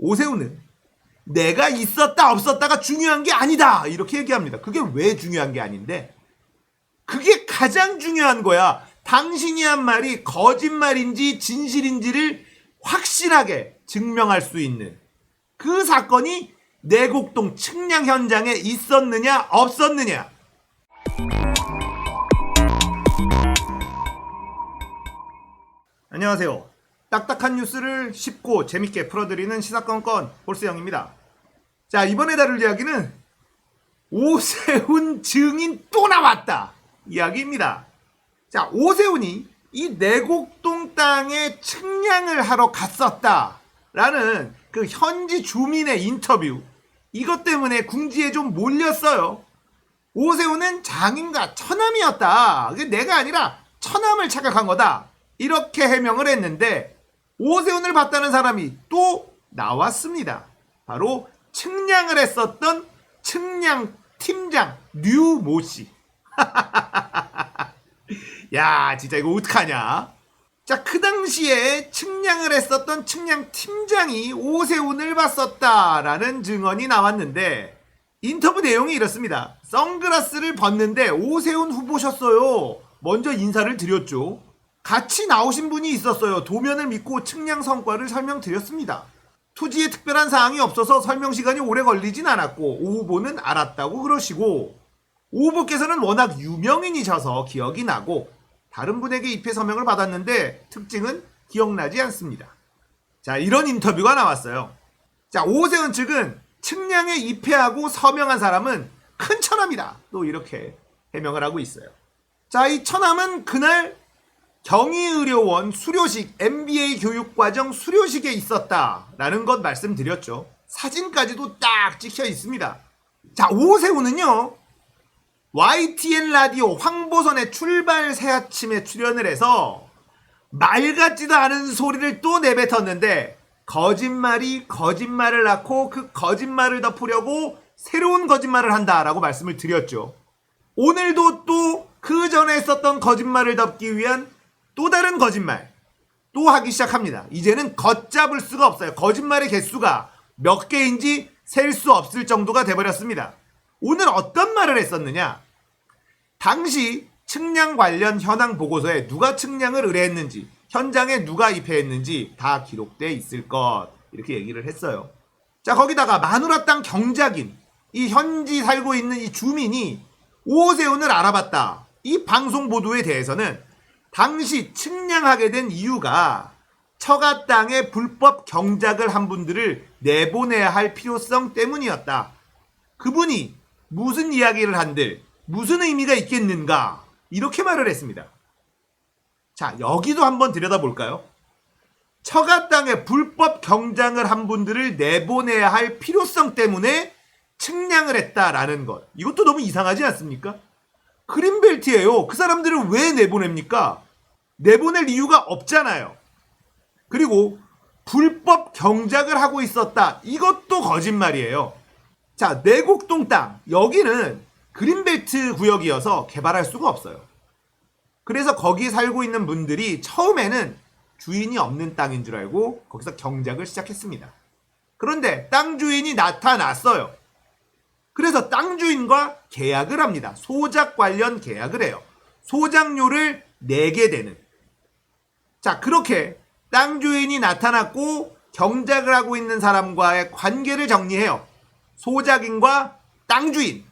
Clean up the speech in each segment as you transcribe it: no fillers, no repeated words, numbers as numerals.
오세훈은 내가 있었다 없었다가 중요한 게 아니다 이렇게 얘기합니다. 그게 왜 중요한 게 아닌데? 그게 가장 중요한 거야. 당신이 한 말이 거짓말인지 진실인지를 확실하게 증명할 수 있는 그 사건이 내곡동 측량 현장에 있었느냐 없었느냐. 안녕하세요. 딱딱한 뉴스를 쉽고 재밌게 풀어드리는 시사건건 홀스영입니다. 자, 이번에 다룰 이야기는 오세훈 증인 또 나왔다 이야기입니다. 자, 오세훈이 이 내곡동 땅에 측량을 하러 갔었다라는 그 현지 주민의 인터뷰, 이것 때문에 궁지에 좀 몰렸어요. 오세훈은 장인과 처남이었다. 그게 내가 아니라 처남을 착각한 거다. 이렇게 해명을 했는데 오세훈을 봤다는 사람이 또 나왔습니다. 바로 측량을 했었던 측량팀장 류모 씨. 야, 진짜 이거 어떡하냐. 자, 그 당시에 측량을 했었던 측량팀장이 오세훈을 봤었다라는 증언이 나왔는데 인터뷰 내용이 이렇습니다. 선글라스를 벗는데 오세훈 후보셨어요. 먼저 인사를 드렸죠. 같이 나오신 분이 있었어요. 도면을 믿고 측량 성과를 설명드렸습니다. 토지에 특별한 사항이 없어서 설명 시간이 오래 걸리진 않았고 오 후보는 알았다고 그러시고, 오 후보께서는 워낙 유명인이셔서 기억이 나고 다른 분에게 입회 서명을 받았는데 특징은 기억나지 않습니다. 자, 이런 인터뷰가 나왔어요. 자, 오세훈 측은 측량에 입회하고 서명한 사람은 큰 처남이다. 또 이렇게 해명을 하고 있어요. 자, 이 처남은 그날 경희의료원 수료식, MBA 교육과정 수료식에 있었다라는 것 말씀드렸죠. 사진까지도 딱 찍혀 있습니다. 자, 오세훈은요, YTN 라디오 황보선의 출발 새 아침에 출연을 해서 말 같지도 않은 소리를 또 내뱉었는데 거짓말이 거짓말을 낳고 그 거짓말을 덮으려고 새로운 거짓말을 한다라고 말씀을 드렸죠. 오늘도 또 그 전에 했었던 거짓말을 덮기 위한 또 다른 거짓말 또 하기 시작합니다. 이제는 걷잡을 수가 없어요. 거짓말의 개수가 몇 개인지 셀 수 없을 정도가 돼버렸습니다. 오늘 어떤 말을 했었느냐. 당시 측량 관련 현황 보고서에 누가 측량을 의뢰했는지, 현장에 누가 입회했는지 다 기록돼 있을 것, 이렇게 얘기를 했어요. 자, 거기다가 마누라 땅 경작인 이 현지 살고 있는 이 주민이 오세훈을 알아봤다. 이 방송 보도에 대해서는 당시 측량하게 된 이유가 처가 땅에 불법 경작을 한 분들을 내보내야 할 필요성 때문이었다. 그분이 무슨 이야기를 한들 무슨 의미가 있겠는가, 이렇게 말을 했습니다. 자, 여기도 한번 들여다볼까요? 처가 땅에 불법 경작을 한 분들을 내보내야 할 필요성 때문에 측량을 했다라는 것, 이것도 너무 이상하지 않습니까? 그린벨트예요. 그 사람들을 왜 내보냅니까? 내보낼 이유가 없잖아요. 그리고 불법 경작을 하고 있었다, 이것도 거짓말이에요. 자, 내곡동 땅, 여기는 그린벨트 구역이어서 개발할 수가 없어요. 그래서 거기 살고 있는 분들이 처음에는 주인이 없는 땅인 줄 알고 거기서 경작을 시작했습니다. 그런데 땅 주인이 나타났어요. 그래서 땅 주인과 계약을 합니다. 소작 관련 계약을 해요. 소작료를 내게 되는. 자, 그렇게 땅 주인이 나타났고 경작을 하고 있는 사람과의 관계를 정리해요. 소작인과 땅 주인,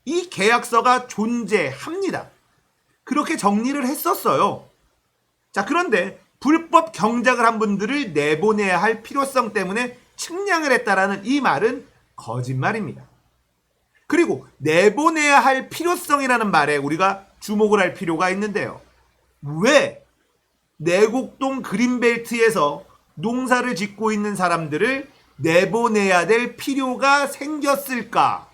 이 계약서가 존재합니다. 그렇게 정리를 했었어요. 자, 그런데 불법 경작을 한 분들을 내보내야 할 필요성 때문에 측량을 했다라는 이 말은 거짓말입니다. 그리고 내보내야 할 필요성이라는 말에 우리가 주목을 할 필요가 있는데요. 왜 내곡동 그린벨트에서 농사를 짓고 있는 사람들을 내보내야 될 필요가 생겼을까?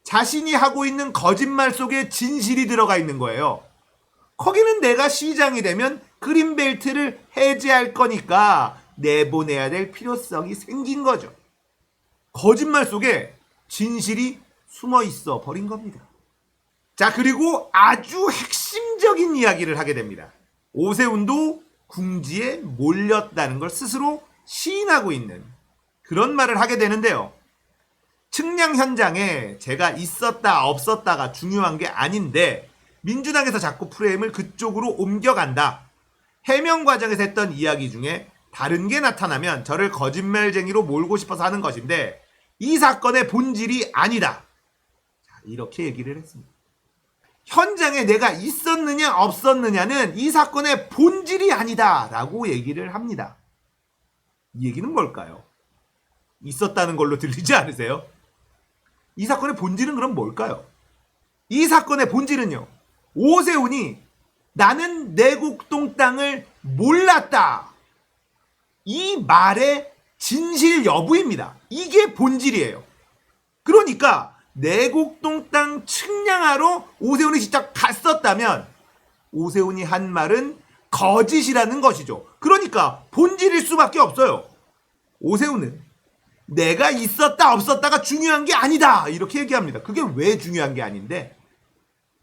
자신이 하고 있는 거짓말 속에 진실이 들어가 있는 거예요. 거기는 내가 시장이 되면 그린벨트를 해제할 거니까 내보내야 될 필요성이 생긴 거죠. 거짓말 속에 진실이 숨어 있어 버린 겁니다. 자, 그리고 아주 핵심적인 이야기를 하게 됩니다. 오세훈도 궁지에 몰렸다는 걸 스스로 시인하고 있는 그런 말을 하게 되는데요. 측량 현장에 제가 있었다 없었다가 중요한 게 아닌데 민주당에서 자꾸 프레임을 그쪽으로 옮겨간다. 해명 과정에서 했던 이야기 중에 다른 게 나타나면 저를 거짓말쟁이로 몰고 싶어서 하는 것인데 이 사건의 본질이 아니다. 자, 이렇게 얘기를 했습니다. 현장에 내가 있었느냐 없었느냐는 이 사건의 본질이 아니다 라고 얘기를 합니다. 이 얘기는 뭘까요? 있었다는 걸로 들리지 않으세요? 이 사건의 본질은 그럼 뭘까요? 이 사건의 본질은요, 오세훈이 나는 내곡동 땅을 몰랐다, 이 말의 진실 여부입니다. 이게 본질이에요. 그러니까 내곡동 땅 측량하러 오세훈이 직접 갔었다면 오세훈이 한 말은 거짓이라는 것이죠. 그러니까 본질일 수밖에 없어요. 오세훈은 내가 있었다 없었다가 중요한 게 아니다 이렇게 얘기합니다. 그게 왜 중요한 게 아닌데?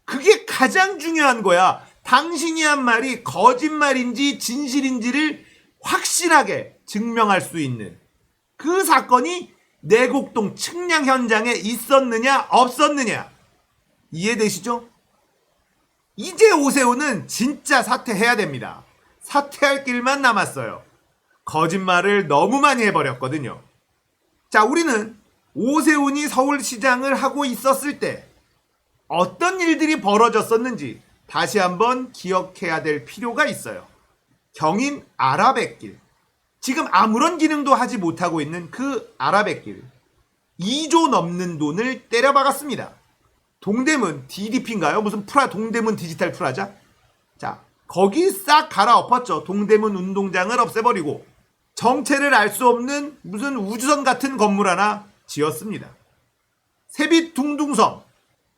그게 가장 중요한 거야. 당신이 한 말이 거짓말인지 진실인지를 확실하게 증명할 수 있는 그 사건이 내곡동 측량 현장에 있었느냐 없었느냐. 이해되시죠? 이제 오세훈은 진짜 사퇴해야 됩니다. 사퇴할 길만 남았어요. 거짓말을 너무 많이 해버렸거든요. 자, 우리는 오세훈이 서울시장을 하고 있었을 때 어떤 일들이 벌어졌었는지 다시 한번 기억해야 될 필요가 있어요. 경인 아라뱃길, 지금 아무런 기능도 하지 못하고 있는 그 아라뱃길, 2조 넘는 돈을 때려박았습니다. 동대문 DDP인가요? 무슨 동대문 디지털 프라자? 자, 거기 싹 갈아엎었죠. 동대문 운동장을 없애버리고 정체를 알 수 없는 무슨 우주선 같은 건물 하나 지었습니다. 세빛둥둥섬,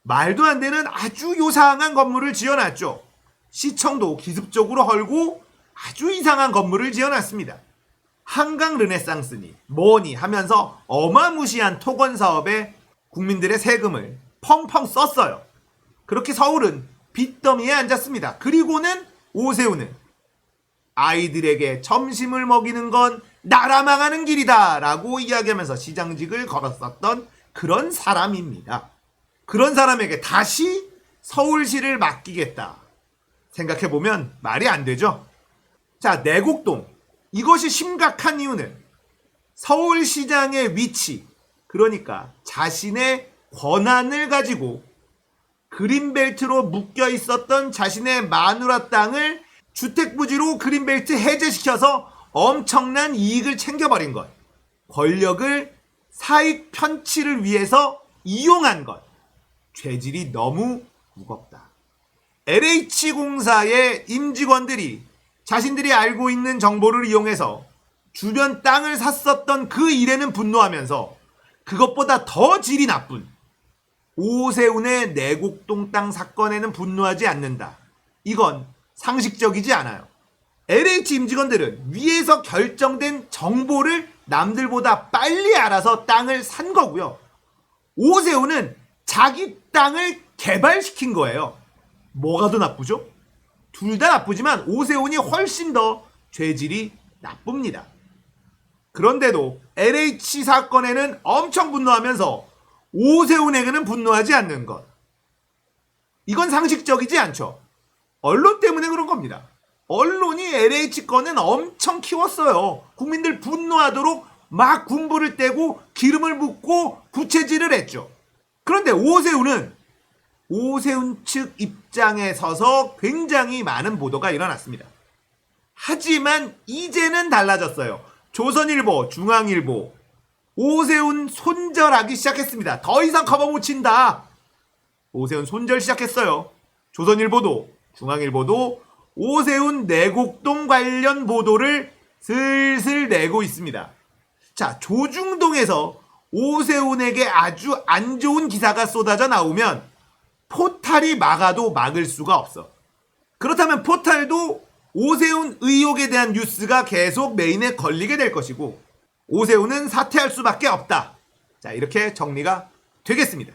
말도 안 되는 아주 요상한 건물을 지어놨죠. 시청도 기습적으로 헐고 아주 이상한 건물을 지어놨습니다. 한강 르네상스니 뭐니 하면서 어마무시한 토건 사업에 국민들의 세금을 펑펑 썼어요. 그렇게 서울은 빚더미에 앉았습니다. 그리고는 오세훈은 아이들에게 점심을 먹이는 건 나라 망하는 길이다 라고 이야기하면서 시장직을 걸었었던 그런 사람입니다. 그런 사람에게 다시 서울시를 맡기겠다 생각해보면 말이 안 되죠. 자, 내곡동, 이것이 심각한 이유는 서울시장의 위치, 그러니까 자신의 권한을 가지고 그린벨트로 묶여 있었던 자신의 마누라 땅을 주택부지로 그린벨트 해제시켜서 엄청난 이익을 챙겨버린 것, 권력을 사익 편취를 위해서 이용한 것, 죄질이 너무 무겁다. LH공사의 임직원들이 자신들이 알고 있는 정보를 이용해서 주변 땅을 샀었던 그 일에는 분노하면서 그것보다 더 질이 나쁜 오세훈의 내곡동 땅 사건에는 분노하지 않는다. 이건 상식적이지 않아요. LH 임직원들은 위에서 결정된 정보를 남들보다 빨리 알아서 땅을 산 거고요. 오세훈은 자기 땅을 개발시킨 거예요. 뭐가 더 나쁘죠? 둘 다 나쁘지만 오세훈이 훨씬 더 죄질이 나쁩니다. 그런데도 LH 사건에는 엄청 분노하면서 오세훈에게는 분노하지 않는 것, 이건 상식적이지 않죠. 언론 때문에 그런 겁니다. 언론이 LH 건은 엄청 키웠어요. 국민들 분노하도록 막 군부를 떼고 기름을 붓고 부채질을 했죠. 그런데 오세훈은 오세훈 측 입장에 서서 굉장히 많은 보도가 일어났습니다. 하지만 이제는 달라졌어요. 조선일보, 중앙일보, 오세훈 손절하기 시작했습니다. 더 이상 커버 못 친다. 오세훈 손절 시작했어요. 조선일보도, 중앙일보도 오세훈 내곡동 관련 보도를 슬슬 내고 있습니다. 자, 조중동에서 오세훈에게 아주 안 좋은 기사가 쏟아져 나오면 포탈이 막아도 막을 수가 없어. 그렇다면 포탈도 오세훈 의혹에 대한 뉴스가 계속 메인에 걸리게 될 것이고 오세훈은 사퇴할 수밖에 없다. 자, 이렇게 정리가 되겠습니다.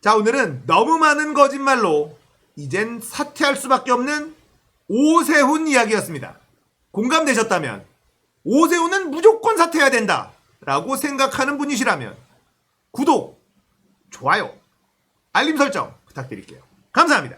자, 오늘은 너무 많은 거짓말로 이젠 사퇴할 수밖에 없는 오세훈 이야기였습니다. 공감되셨다면 오세훈은 무조건 사퇴해야 된다 라고 생각하는 분이시라면 구독, 좋아요, 알림 설정 부탁드릴게요. 감사합니다.